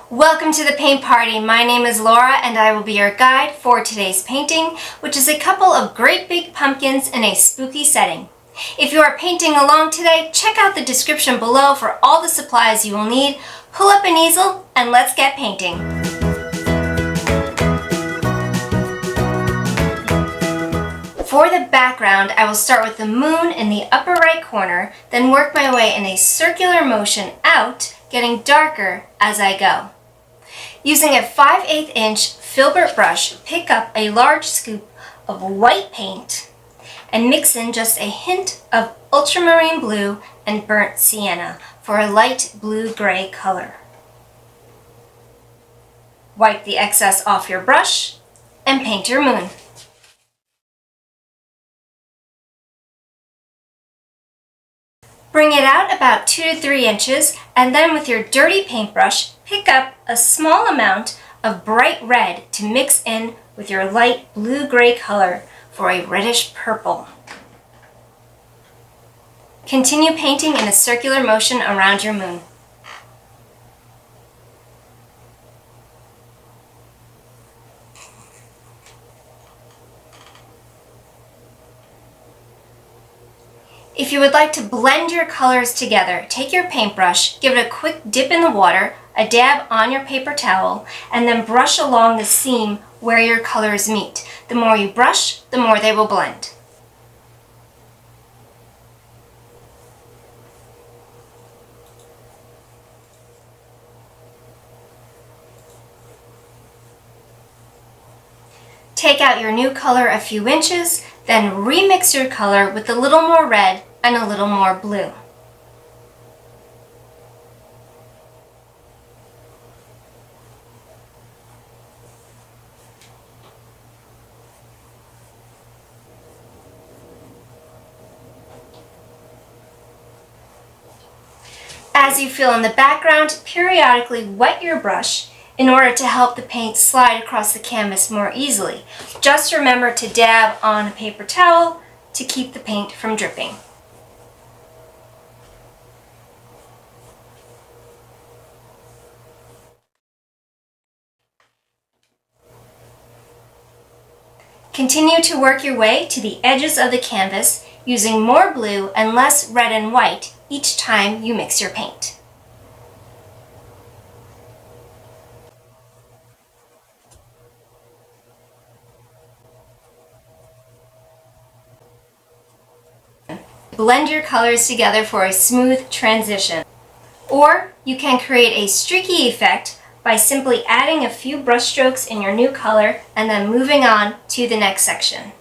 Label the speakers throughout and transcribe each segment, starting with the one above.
Speaker 1: Welcome to the paint party. My name is Laura and I will be your guide for today's painting, which is a couple of great big pumpkins in a spooky setting. If you are painting along today, check out the description below for all the supplies you will need. Pull up an easel and let's get painting. For the background, I will start with the moon in the upper right corner, then work my way in a circular motion out, getting darker as I go. Using a 5/8 inch Filbert brush, pick up a large scoop of white paint and mix in just a hint of Ultramarine Blue and Burnt Sienna for a light blue-gray color. Wipe the excess off your brush and paint your moon. Bring it out about 2 to 3 inches, and then with your dirty paintbrush, pick up a small amount of bright red to mix in with your light blue-gray color for a reddish purple. Continue painting in a circular motion around your moon. If you would like to blend your colors together, take your paintbrush, give it a quick dip in the water, a dab on your paper towel, and then brush along the seam where your colors meet. The more you brush, the more they will blend. Take out your new color a few inches, then remix your color with a little more red and a little more blue. As you fill in the background, periodically wet your brush in order to help the paint slide across the canvas more easily. Just remember to dab on a paper towel to keep the paint from dripping. Continue to work your way to the edges of the canvas using more blue and less red and white each time you mix your paint. Blend your colors together for a smooth transition. Or you can create a streaky effect by simply adding a few brush strokes in your new color and then moving on to the next section.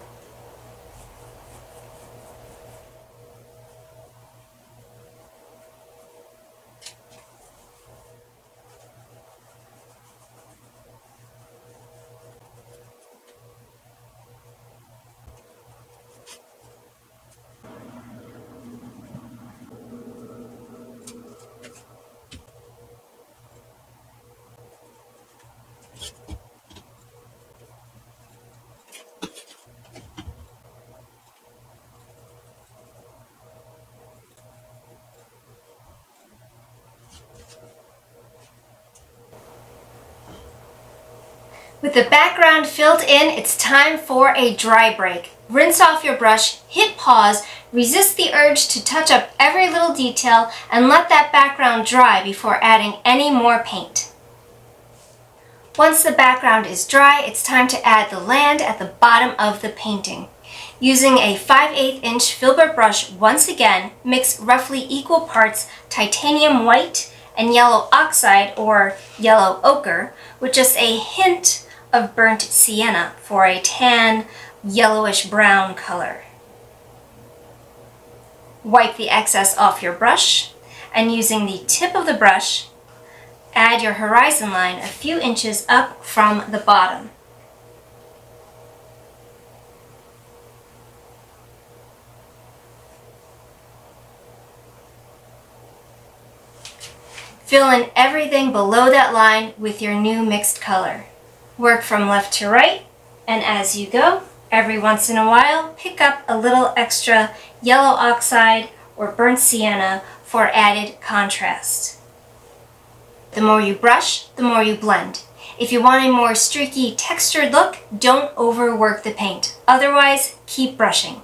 Speaker 1: With the background filled in, it's time for a dry break. Rinse off your brush, hit pause, resist the urge to touch up every little detail, and let that background dry before adding any more paint. Once the background is dry, it's time to add the land at the bottom of the painting. Using a 5/8 inch Filbert brush, once again, mix roughly equal parts titanium white and yellow oxide or yellow ochre with just a hint of burnt sienna for a tan, yellowish brown color. Wipe the excess off your brush, and using the tip of the brush, add your horizon line a few inches up from the bottom. Fill in everything below that line with your new mixed color. Work from left to right, and as you go, every once in a while, pick up a little extra yellow oxide or burnt sienna for added contrast. The more you brush, the more you blend. If you want a more streaky, textured look, don't overwork the paint. Otherwise, keep brushing.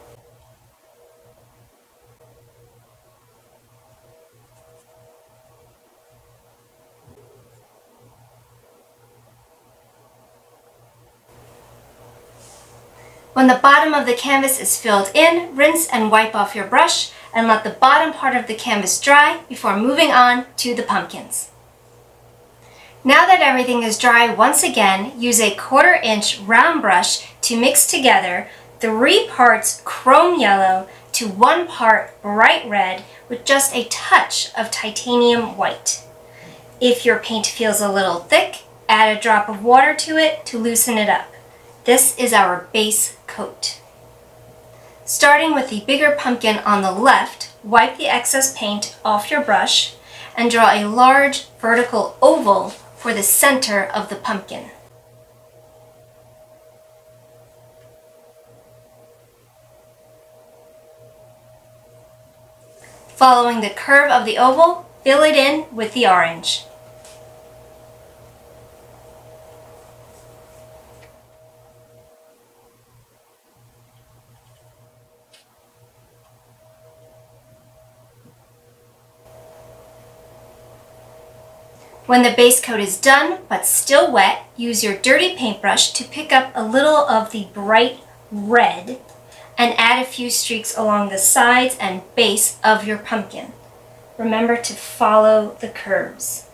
Speaker 1: When the bottom of the canvas is filled in, rinse and wipe off your brush and let the bottom part of the canvas dry before moving on to the pumpkins. Now that everything is dry, once again, use a 1/4 inch round brush to mix together 3 parts chrome yellow to 1 part bright red with just a touch of titanium white. If your paint feels a little thick, add a drop of water to it to loosen it up. This is our base coat. Starting with the bigger pumpkin on the left, wipe the excess paint off your brush and draw a large vertical oval for the center of the pumpkin. Following the curve of the oval, fill it in with the orange. When the base coat is done, but still wet, use your dirty paintbrush to pick up a little of the bright red and add a few streaks along the sides and base of your pumpkin. Remember to follow the curves.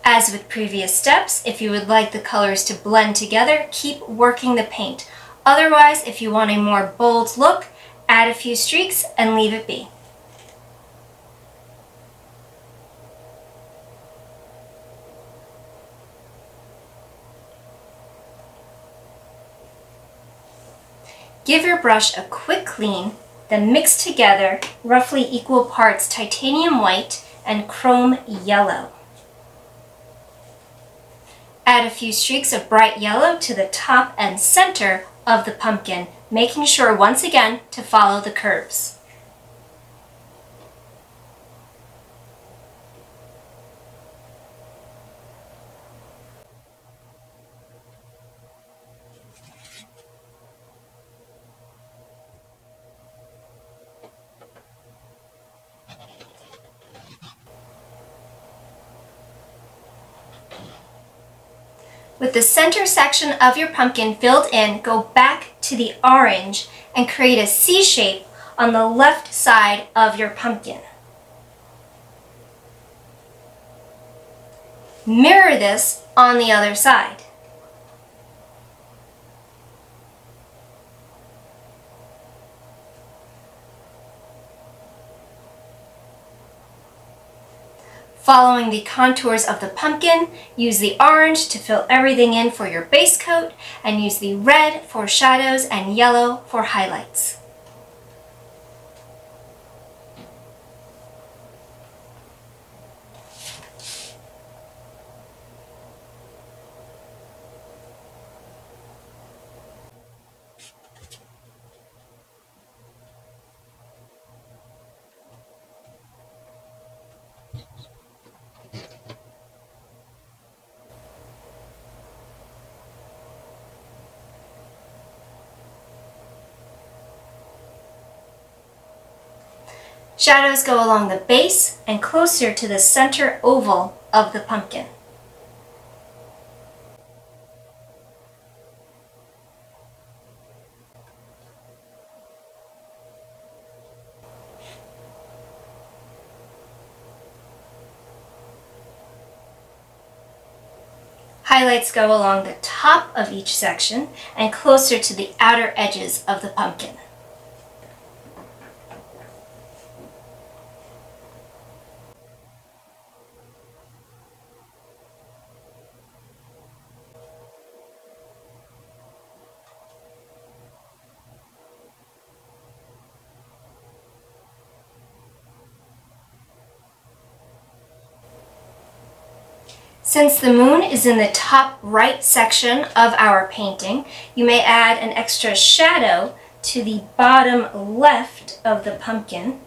Speaker 1: As with previous steps, if you would like the colors to blend together, keep working the paint. Otherwise, if you want a more bold look, add a few streaks and leave it be. Give your brush a quick clean, then mix together roughly equal parts titanium white and chrome yellow. Add a few streaks of bright yellow to the top and center of the pumpkin, making sure once again to follow the curves. With the center section of your pumpkin filled in, go back to the orange and create a C shape on the left side of your pumpkin. Mirror this on the other side. Following the contours of the pumpkin, use the orange to fill everything in for your base coat and use the red for shadows and yellow for highlights. Shadows go along the base and closer to the center oval of the pumpkin. Highlights go along the top of each section and closer to the outer edges of the pumpkin. Since the moon is in the top right section of our painting, you may add an extra shadow to the bottom left of the pumpkin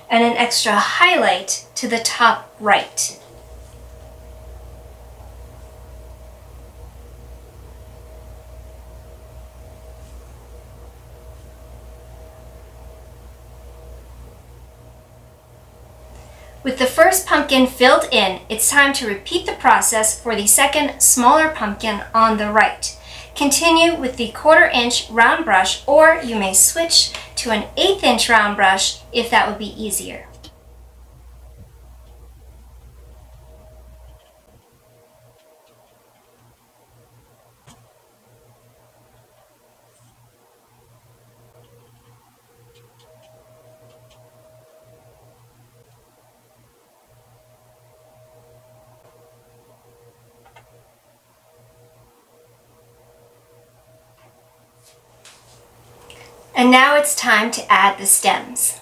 Speaker 1: and an extra highlight to the top right. With the first pumpkin filled in, it's time to repeat the process for the second, smaller pumpkin on the right. Continue with the 1/4 inch round brush, or you may switch to an 1/8 inch round brush if that would be easier. And now it's time to add the stems.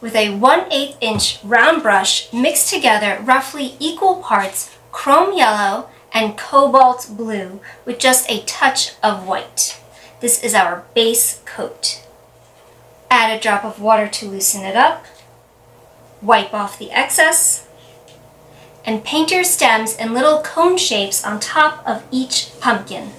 Speaker 1: With a 1/8 inch round brush, mix together roughly equal parts chrome yellow and cobalt blue with just a touch of white. This is our base coat. Add a drop of water to loosen it up. Wipe off the excess. And paint your stems in little cone shapes on top of each pumpkin.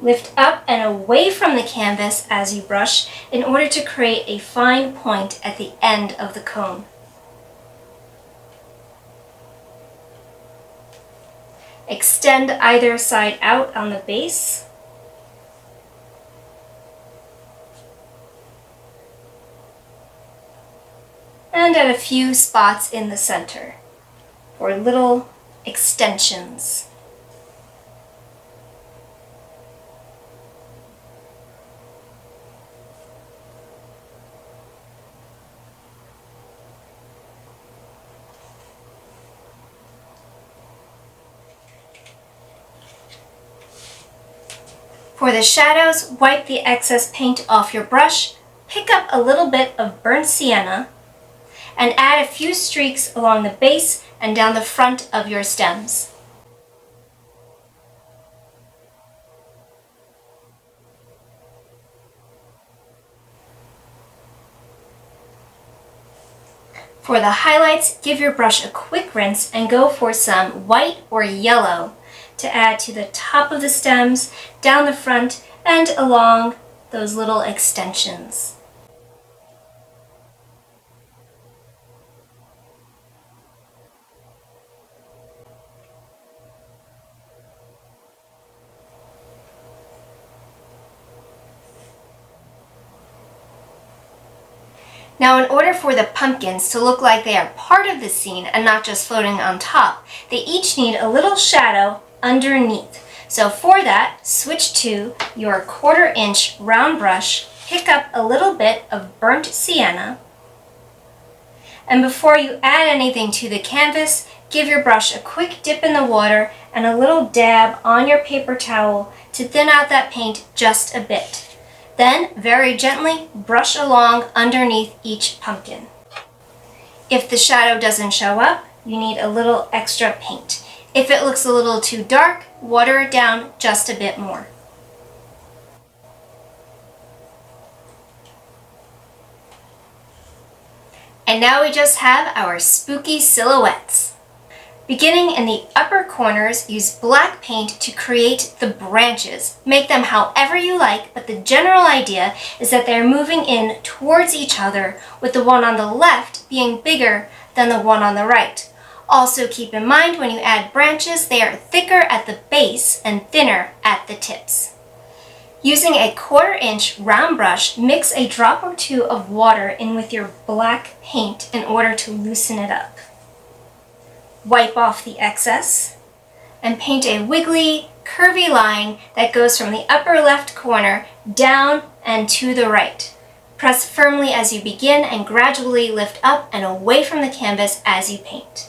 Speaker 1: Lift up and away from the canvas as you brush in order to create a fine point at the end of the cone. Extend either side out on the base. And at a few spots in the center for little extensions. For the shadows, wipe the excess paint off your brush, pick up a little bit of burnt sienna, and add a few streaks along the base and down the front of your stems. For the highlights, give your brush a quick rinse and go for some white or yellow to add to the top of the stems, down the front, and along those little extensions. Now, in order for the pumpkins to look like they are part of the scene and not just floating on top, they each need a little shadow underneath. So for that, switch to your 1/4 inch round brush, pick up a little bit of burnt sienna, and before you add anything to the canvas, give your brush a quick dip in the water and a little dab on your paper towel to thin out that paint just a bit. Then, very gently, brush along underneath each pumpkin. If the shadow doesn't show up, you need a little extra paint. If it looks a little too dark, water it down just a bit more. And now we just have our spooky silhouettes. Beginning in the upper corners, use black paint to create the branches. Make them however you like, but the general idea is that they're moving in towards each other, with the one on the left being bigger than the one on the right. Also keep in mind when you add branches, they are thicker at the base and thinner at the tips. Using a 1/4 inch round brush, mix a drop or two of water in with your black paint in order to loosen it up. Wipe off the excess and paint a wiggly, curvy line that goes from the upper left corner down and to the right. Press firmly as you begin and gradually lift up and away from the canvas as you paint.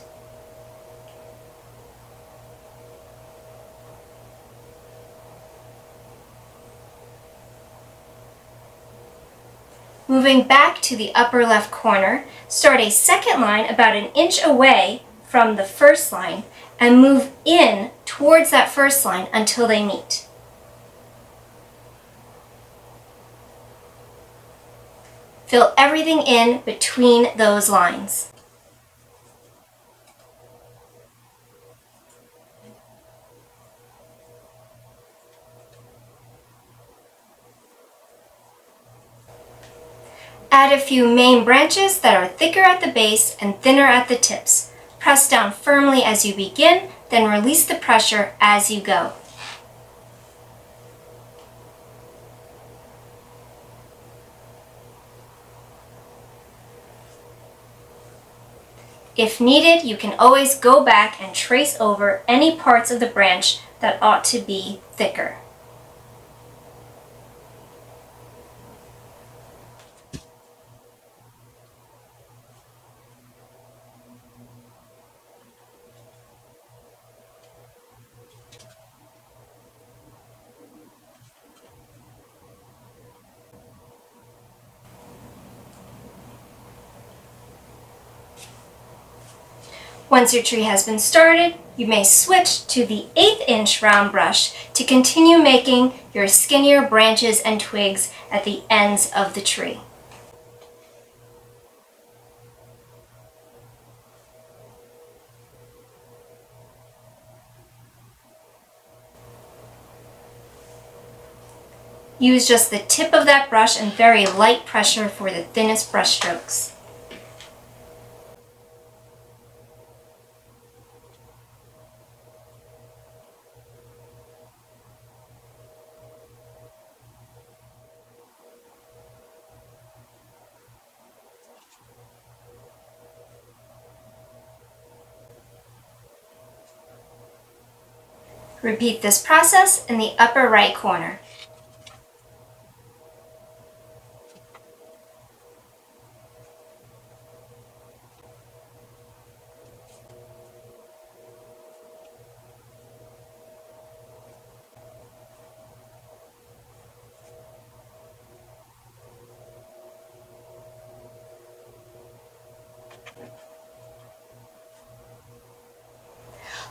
Speaker 1: Moving back to the upper left corner, start a second line about 1 inch away from the first line and move in towards that first line until they meet. Fill everything in between those lines. Add a few main branches that are thicker at the base and thinner at the tips. Press down firmly as you begin, then release the pressure as you go. If needed, you can always go back and trace over any parts of the branch that ought to be thicker. Once your tree has been started, you may switch to the 1/8 inch round brush to continue making your skinnier branches and twigs at the ends of the tree. Use just the tip of that brush and very light pressure for the thinnest brush strokes. Repeat this process in the upper right corner.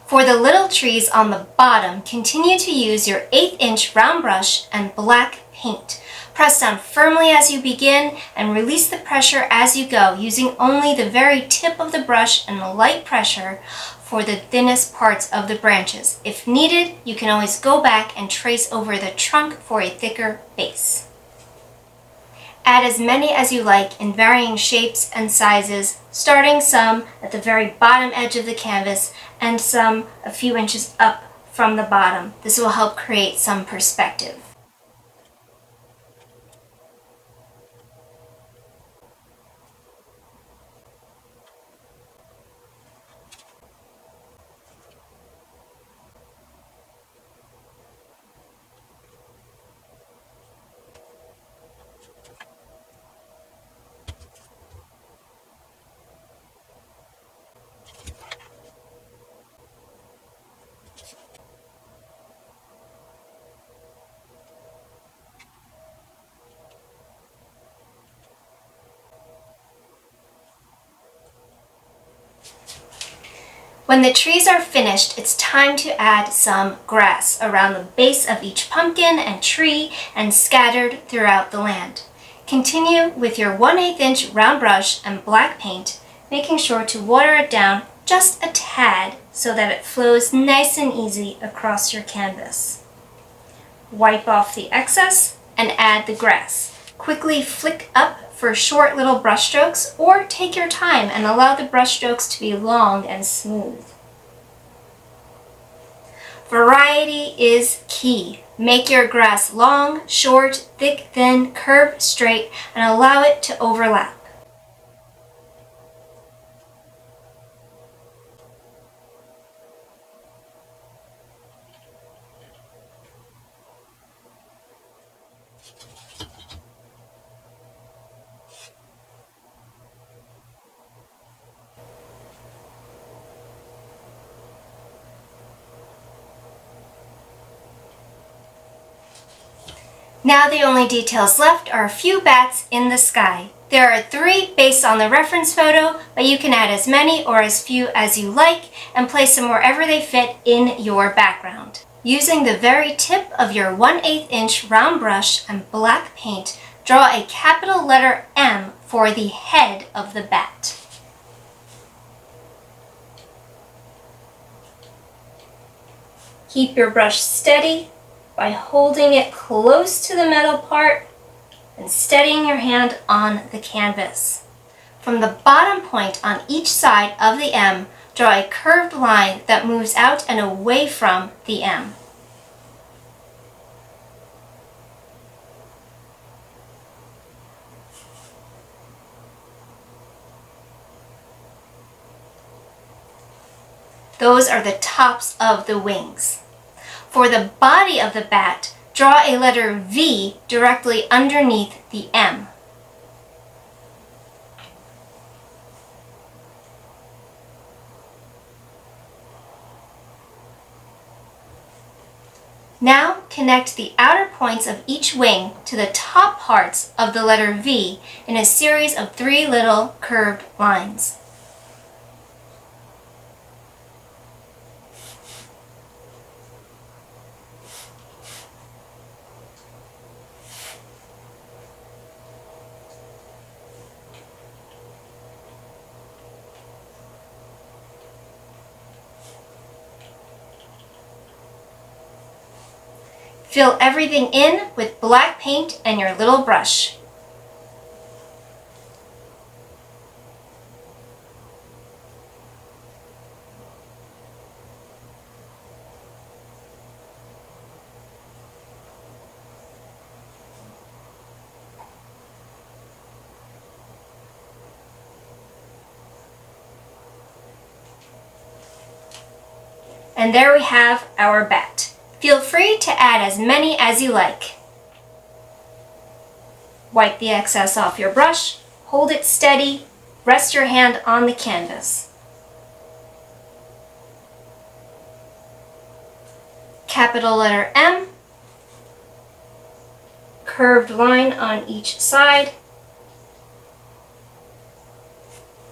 Speaker 1: For the little trees on the bottom, continue to use your 1/8 inch round brush and black paint. Press down firmly as you begin and release the pressure as you go, using only the very tip of the brush and a light pressure for the thinnest parts of the branches. If needed, you can always go back and trace over the trunk for a thicker base. Add as many as you like in varying shapes and sizes, starting some at the very bottom edge of the canvas and some a few inches up from the bottom. This will help create some perspective. When the trees are finished, it's time to add some grass around the base of each pumpkin and tree and scattered throughout the land. Continue with your 1/8 inch round brush and black paint, making sure to water it down just a tad so that it flows nice and easy across your canvas. Wipe off the excess and add the grass. Quickly flick up for short little brush strokes, or take your time and allow the brush strokes to be long and smooth. Variety is key. Make your grass long, short, thick, thin, curved, straight, and allow it to overlap. Now the only details left are a few bats in the sky. There are 3 based on the reference photo, but you can add as many or as few as you like and place them wherever they fit in your background. Using the very tip of your 1/8 inch round brush and black paint, draw a capital letter M for the head of the bat. Keep your brush steady by holding it close to the metal part and steadying your hand on the canvas. From the bottom point on each side of the M, draw a curved line that moves out and away from the M. Those are the tops of the wings. For the body of the bat, draw a letter V directly underneath the M. Now connect the outer points of each wing to the top parts of the letter V in a series of 3 little curved lines. Fill everything in with black paint and your little brush. And there we have our bat. Feel free to add as many as you like. Wipe the excess off your brush, hold it steady, rest your hand on the canvas. Capital letter M, curved line on each side,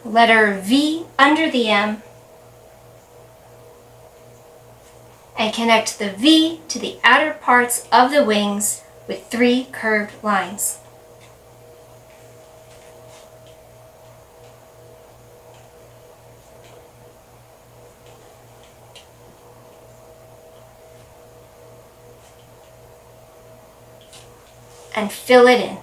Speaker 1: letter V under the M, and connect the V to the outer parts of the wings with 3 curved lines. And fill it in.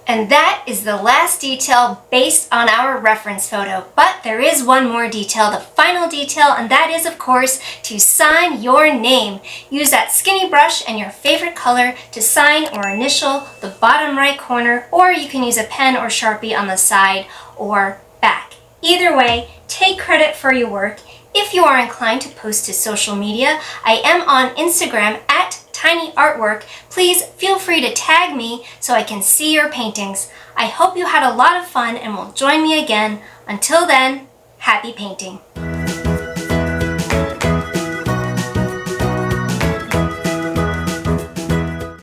Speaker 1: And that is the last detail based on our reference photo. But there is one more detail, the final detail, and that is, of course, to sign your name. Use that skinny brush and your favorite color to sign or initial the bottom right corner, or you can use a pen or Sharpie on the side or back. Either way, take credit for your work. If you are inclined to post to social media, I am on Instagram at Tiny Artwork. Please feel free to tag me so I can see your paintings. I hope you had a lot of fun and will join me again. Until then, happy painting!